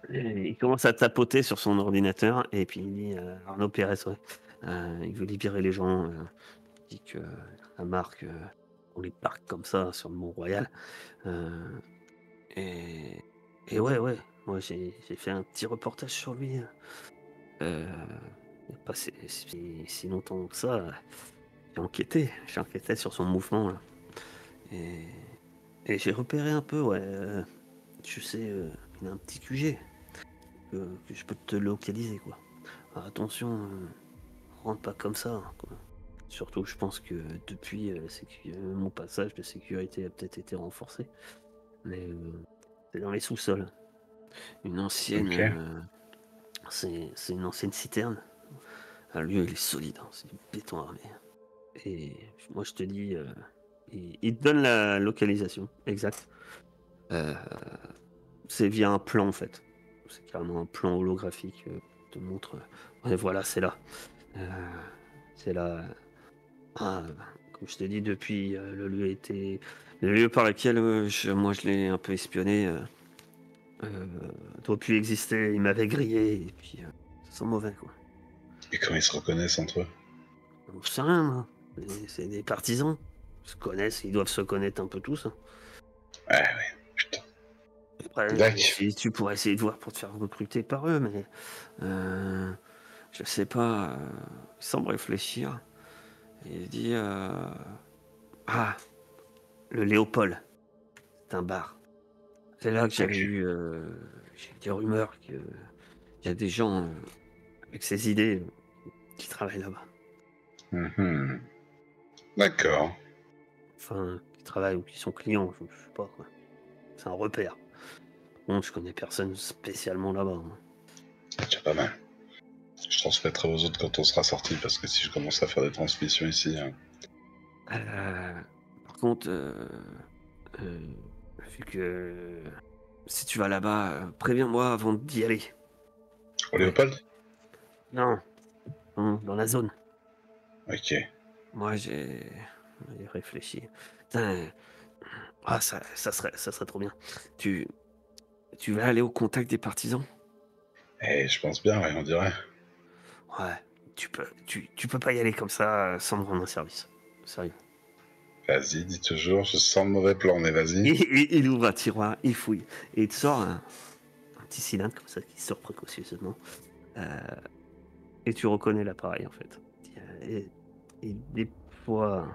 Et il commence à tapoter sur son ordinateur et puis il dit Arnaud Pérez, ouais. Il veut libérer les gens. Il dit que la marque, on les parque comme ça sur le Mont-Royal. Euh, et, et ouais, moi j'ai fait un petit reportage sur lui. Il n'y a pas si longtemps que ça. J'ai enquêté sur son mouvement là. Et, et j'ai repéré un peu, ouais. Je sais, il a un petit QG que je peux te localiser, quoi. Alors, attention, rentre pas comme ça, hein, quoi. Surtout, je pense que depuis mon passage de sécurité a peut-être été renforcé. Mais c'est dans les sous-sols. Une ancienne. Ok. C'est une ancienne citerne. Le lieu, il est solide, hein, c'est du béton armé. Et moi, je te dis, il te donne la localisation exacte. C'est via un plan, en fait. C'est carrément un plan holographique qui te montre. Ouais, voilà, c'est là. C'est là. Comme je te dis, depuis le lieu par lequel moi je l'ai un peu espionné, doit plus exister. Il m'avait grillé et puis ça sent mauvais, quoi. Et comment ils se reconnaissent entre eux? Je sais rien, moi. C'est des partisans. Ils se connaissent, ils doivent se connaître un peu tous, hein. Ouais. Putain. Après, Dac. tu pourrais essayer de voir pour te faire recruter par eux, mais je sais pas. Il semble réfléchir. Et il dit le Léopold, c'est un bar. C'est là que j'avais Ok. eu j'ai eu des rumeurs qu'il y a des gens avec ces idées qui travaillent là-bas. Mhm. D'accord. Enfin, qui travaillent ou qui sont clients, je sais pas, quoi. C'est un repère. Bon, je connais personne spécialement là-bas, hein. C'est déjà pas mal. Je transmettrai aux autres quand on sera sorti, parce que si je commence à faire des transmissions ici... Par contre, vu que si tu vas là-bas, préviens-moi avant d'y aller. Au Léopold? Non, dans la zone. Ok. Moi, j'ai réfléchi. Putain, ça serait trop bien. Tu vas aller au contact des partisans? Eh, je pense bien, ouais, on dirait. Ouais, tu peux pas y aller comme ça sans me rendre un service. Sérieux. Vas-y, dis toujours, je sens le mauvais plan, mais vas-y. Il ouvre un tiroir, il fouille, et il te sort un petit cylindre comme ça qui sort précautionneusement. Et tu reconnais l'appareil en fait. Il déploie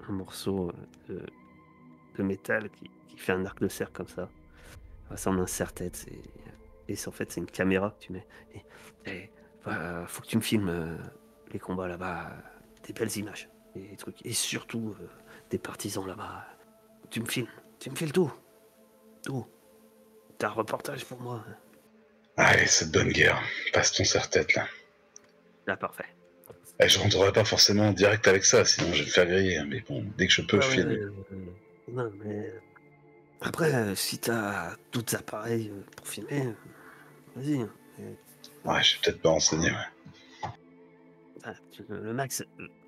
un morceau de métal qui fait un arc de cercle comme ça. Ça ressemble à un serre-tête. Et en fait, c'est une caméra que tu mets. Faut que tu me filmes les combats là-bas. Des belles images. Et, trucs. Et surtout, des partisans là-bas. Tu me filmes tout. Tout. T'as un reportage pour moi. Allez, cette bonne guerre. Passe ton serre-tête, là. Là, parfait. Eh, je rentrerai pas forcément en direct avec ça, sinon je vais me faire griller. Mais bon, dès que je peux, je filme. Non, mais... Après, si t'as d'autres appareils pour filmer, vas-y. Ouais, je vais peut-être pas renseigner, ouais. Le max...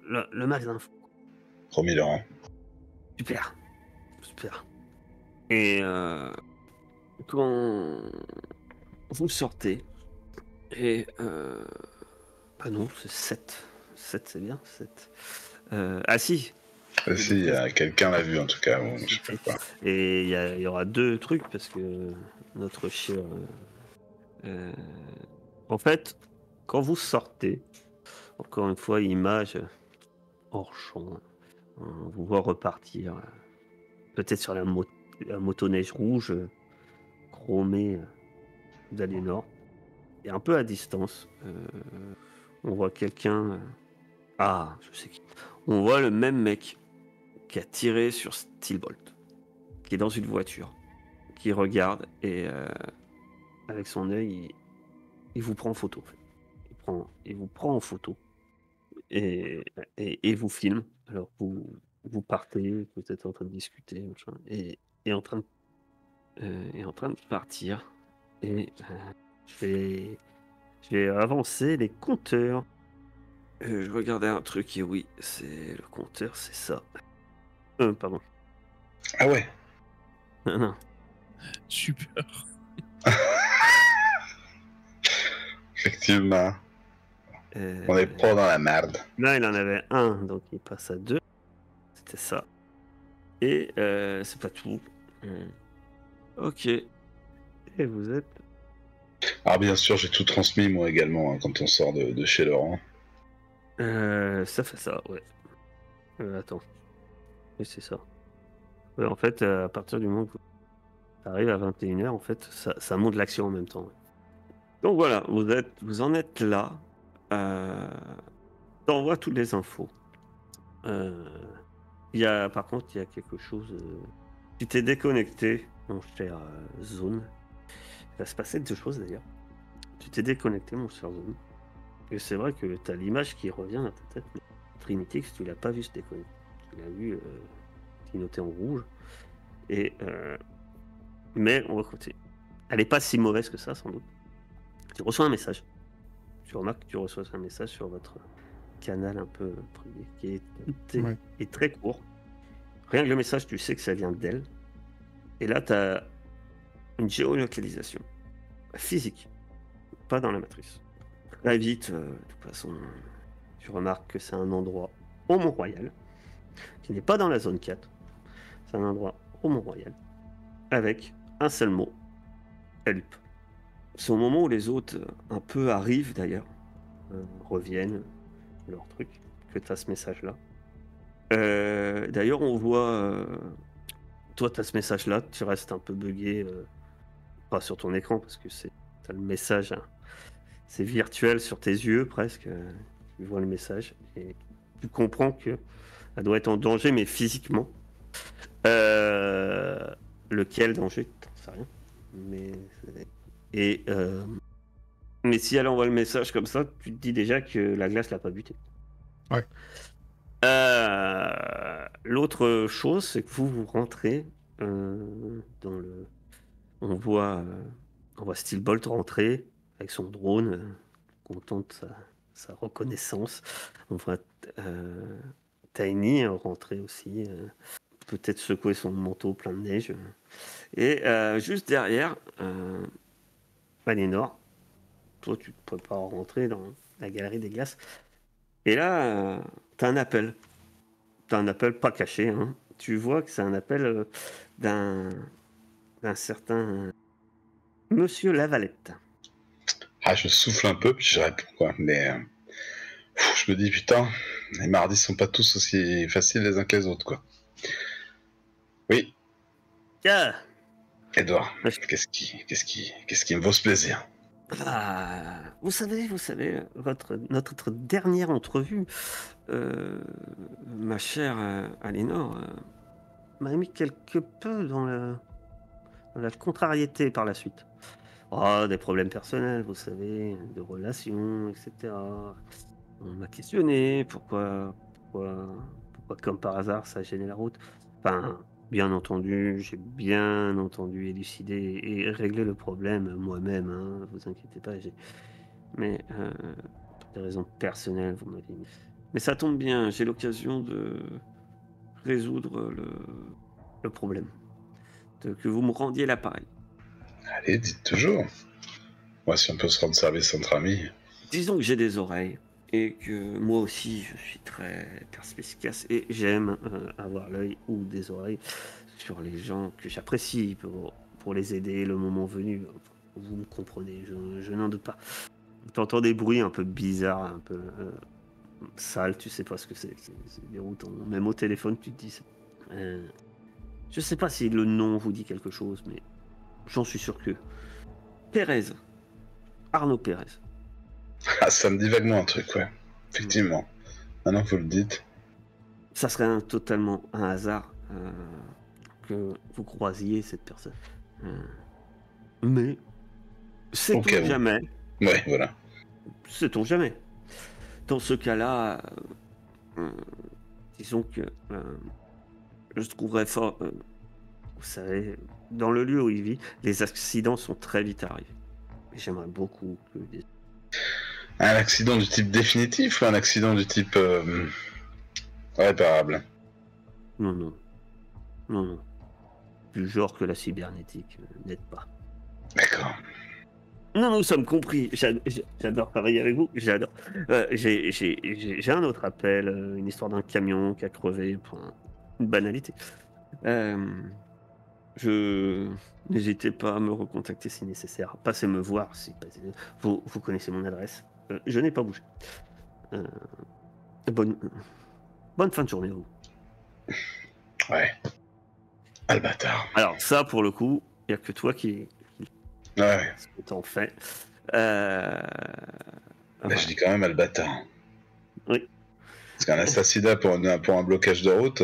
Le max d'infos. Promis, Laurent. Super. Et quand vous sortez, et... Ah non, c'est 7. 7, c'est bien, 7. Ah si. Si, quelqu'un l'a vu en tout cas, bon, je sais pas. Et il y aura 2 trucs parce que notre cher... en fait, quand vous sortez, encore une fois, image hors champ, on vous voit repartir, peut-être sur la motoneige rouge, chromée d'Aliénor. Et un peu à distance, on voit quelqu'un... je sais qui. On voit le même mec qui a tiré sur Steelbolt, qui est dans une voiture, qui regarde et avec son œil, il vous prend en photo. En fait. Il vous prend en photo et vous filme. Alors vous partez, vous êtes en train de discuter, machin, et en train de partir. Et je vais avancer les compteurs. Je regardais un truc et oui, c'est le compteur, c'est ça. Pardon. Ah ouais. Non. Super. Effectivement, Euh, on est pas dans la merde. Là, il en avait un, donc il passe à 2. C'était ça. Et c'est pas tout. Ok. Et vous êtes... Alors bien sûr, j'ai tout transmis moi également hein, quand on sort de chez Laurent. ça fait ça, ouais. Attends. Oui, c'est ça. Ouais, en fait, à partir du moment où ça arrive à 21h, en fait, ça monte l'action en même temps. Ouais. Donc voilà, vous en êtes là. T'envoies toutes les infos. Par contre, il y a quelque chose. Tu t'es déconnecté, mon cher Zone. Il va se passer deux choses d'ailleurs. Tu t'es déconnecté, mon cher Zone. Et c'est vrai que tu as l'image qui revient dans ta tête. Mais Trinitix, tu l'as pas vu se déconnecter. Tu l'as vu clignoter en rouge. Et, mais on va côté. Elle n'est pas si mauvaise que ça, sans doute. Tu reçois un message. Tu remarques que tu reçois un message sur votre canal un peu privé qui est très court. Rien que le message, tu sais que ça vient d'elle. Et là, tu as une géolocalisation physique, pas dans la matrice. Très vite, de toute façon, tu remarques que c'est un endroit au Mont-Royal, qui n'est pas dans la zone 4. C'est un endroit au Mont-Royal, avec un seul mot, help. C'est au moment où les autres, un peu arrivent d'ailleurs, reviennent, leur truc, que tu as ce message-là. D'ailleurs, on voit... toi, tu as ce message-là, tu restes un peu bugué, pas sur ton écran, parce que tu as le message, hein, c'est virtuel sur tes yeux presque. Tu vois le message et tu comprends qu'elle doit être en danger, mais physiquement. Lequel danger, t'en sais rien. Mais si elle envoie le message comme ça, tu te dis déjà que la glace l'a pas buté. Ouais. L'autre chose, c'est que vous rentrez dans le. On voit Steelbolt rentrer avec son drone, content de sa reconnaissance. On voit Tiny rentrer aussi, peut-être secouer son manteau plein de neige. Et juste derrière, Valinor, toi tu te prépares à rentrer dans la galerie des glaces. Et là, t'as un appel. T'as un appel pas caché. Hein. Tu vois que c'est un appel d'un certain Monsieur Lavalette. Ah, je souffle un peu, puis je réponds, quoi. Mais je me dis, putain, les mardis sont pas tous aussi faciles les uns que les autres, quoi. Oui, Ah, Edouard, Ouais. qu'est-ce qui me vaut ce plaisir? vous savez, notre dernière entrevue, ma chère Aliénor, m'a mis quelque peu dans la contrariété par la suite. Oh, des problèmes personnels, vous savez, de relations, etc. On m'a questionné, pourquoi, comme par hasard, ça a gêné la route. Enfin, bien entendu, j'ai bien entendu élucider et régler le problème moi-même, hein, vous inquiétez pas. Mais pour des raisons personnelles, vous m'avez mis. Mais ça tombe bien, j'ai l'occasion de résoudre le problème. Que vous me rendiez l'appareil. Allez, dites toujours. Moi, si on peut se rendre service entre amis. Disons que j'ai des oreilles et que moi aussi je suis très perspicace et j'aime avoir l'œil ou des oreilles sur les gens que j'apprécie pour les aider le moment venu. Vous me comprenez, je n'en doute pas. T'entends des bruits un peu bizarres, un peu sales, tu sais pas ce que c'est déroutant. Même au téléphone, tu te dis. Je sais pas si le nom vous dit quelque chose, mais j'en suis sûr que. Pérez. Arnaud Pérez. Ah, ça me dit vaguement un truc, ouais. Effectivement. Maintenant que vous le dites. Ça serait totalement un hasard que vous croisiez cette personne. Mais sait-on jamais. Ouais, voilà. Sait-on jamais. Dans ce cas-là, disons que je trouverais fort. Vous savez, dans le lieu où il vit, les accidents sont très vite arrivés. Et j'aimerais beaucoup que Un accident du type définitif ou un accident du type réparable? Non. Du genre que la cybernétique n'aide pas. D'accord. nous sommes compris. J'adore travailler avec vous. J'adore. J'ai un autre appel, une histoire d'un camion qui a crevé pour une banalité. N'hésitez pas à me recontacter si nécessaire. Passez me voir si vous connaissez mon adresse. Je n'ai pas bougé. Euh, bonne fin de journée à vous. Ouais. Ah, le bâtard. Alors ça, pour le coup, il n'y a que toi qui Ouais. ce que t'en fais. Bah, je dis quand même à le bâtard. Oui. Parce qu'un assassinat pour un blocage de route.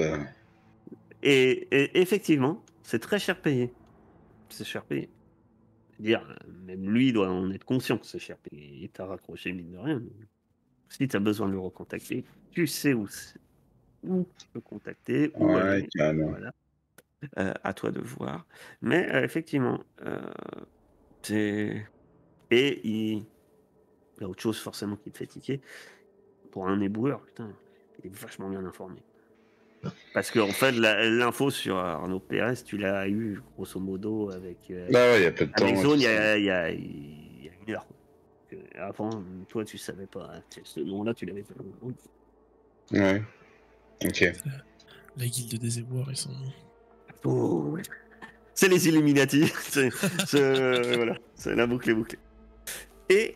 Et effectivement, c'est très cher payé. C'est cher payé. Dire, même lui doit en être conscient que c'est cher payé. Il t'a raccroché, mine de rien. Si tu as besoin de le recontacter, tu sais où tu peux contacter, où Ouais, aller. carrément. Voilà. À toi de voir. Mais effectivement, c'est. Et il y a autre chose forcément qui te fait tiquer. Pour un éboueur, putain, il est vachement bien informé. Parce qu'en fait, l'info sur Arnaud Pérez, tu l'as eu grosso modo avec, Bah ouais, il y a peu de temps. avec tout Zone ça. il y a une heure. Quoi. Avant, toi, tu savais pas. Hein. Ce nom-là, tu l'avais pas. Ouais. Ok. La guilde des éboueurs, ils sont. Oh, ouais. C'est les Illuminati. Voilà, c'est la boucle est bouclée. Et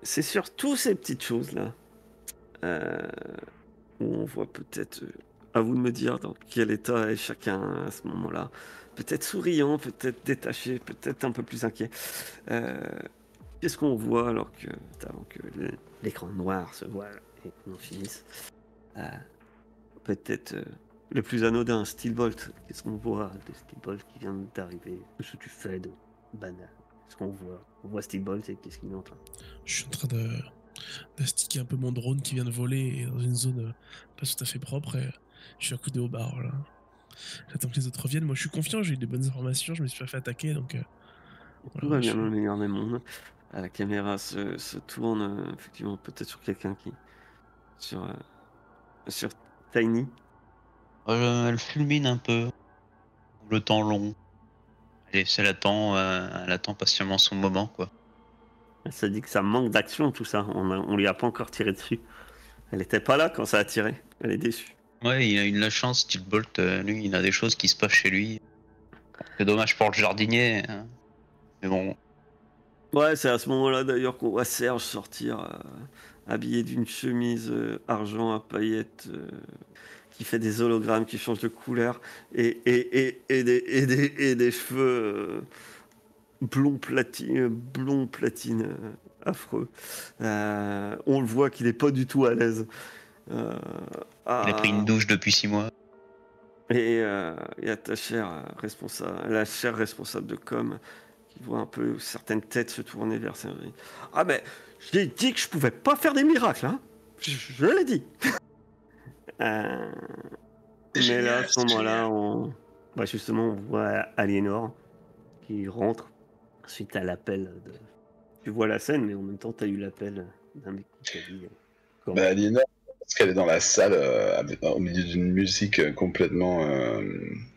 c'est sur toutes ces petites choses-là où on voit peut-être, à vous de me dire dans quel état est chacun à ce moment-là. Peut-être souriant, peut-être détaché, peut-être un peu plus inquiet. Qu'est-ce qu'on voit avant que l'écran noir se voile et qu'on finisse peut-être le plus anodin, Steelbolt. Qu'est-ce qu'on voit de Steelbolt qui vient d'arriver? Qu'est-ce que tu fais de banal? Qu'est-ce qu'on voit? On voit Steelbolt et qu'est-ce qu'il est en train? Je suis en train d'astiquer un peu mon drone qui vien de voler et dans une zone pas tout à fait propre et je suis accoudé au bar là. J'attends que les autres reviennent. Moi je suis confiant, j'ai eu des bonnes informations, je me suis pas fait attaquer donc Tout voilà, va bien dans le meilleur des mondes. La caméra se tourne effectivement peut-être sur quelqu'un qui sur Tiny. Elle fulmine un peu. Le temps long. Elle attend patiemment son moment, quoi. Elle se dit que ça manque d'action tout ça. On lui a pas encore tiré dessus. Elle était pas là quand ça a tiré. Elle est déçue. Ouais, il a eu de la chance, Steel Bolt. Lui, il a des choses qui se passent chez lui. C'est dommage pour le jardinier. Hein. Mais bon, Ouais, c'est à ce moment-là d'ailleurs qu'on voit Serge sortir habillé d'une chemise argent à paillettes qui fait des hologrammes, qui changent de couleur et des cheveux blond platine affreux. On le voit qu'il est pas du tout à l'aise. Euh, il a pris une douche depuis 6 mois. et il y a ta la chère responsable de com qui voit un peu certaines têtes se tourner vers Serge. Ah ben, j'ai dit que je pouvais pas faire des miracles, hein. Je l'ai dit. Mais là, à ce moment-là, justement, on voit Aliénor qui rentre suite à l'appel de. Tu vois la scène, mais en même temps, tu as eu l'appel d'un mec qui t'a dit. Bah, Aliénor, parce qu'elle est dans la salle au milieu d'une musique complètement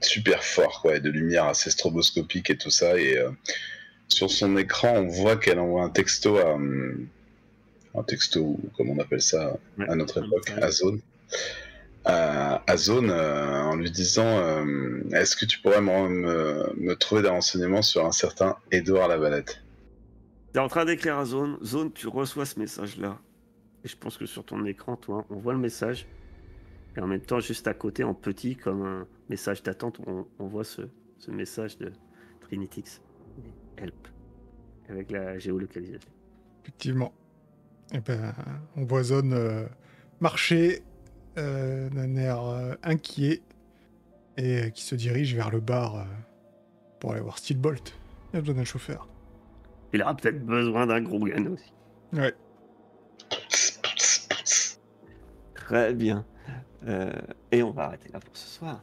super fort, quoi, et de lumière assez stroboscopique et tout ça. Et sur son écran, on voit qu'elle envoie un texto comme on appelle ça à notre époque, à Zone. À Zone en lui disant est-ce que tu pourrais me trouver des renseignements sur un certain Édouard Lavalette. T'es en train d'écrire à Zone. Zone, tu reçois ce message-là. Et je pense que sur ton écran, toi, on voit le message. Et en même temps, juste à côté, en petit, comme un message d'attente, on voit ce message de Trinitix. Help. Avec la géolocalisation. Effectivement. Et ben, on voit Zone marcher d'un air inquiet et qui se dirige vers le bar pour aller voir Steelbolt. Il a besoin d'un chauffeur. Il aura peut-être besoin d'un gros gun aussi. Ouais. Très bien. Et on va arrêter là pour ce soir.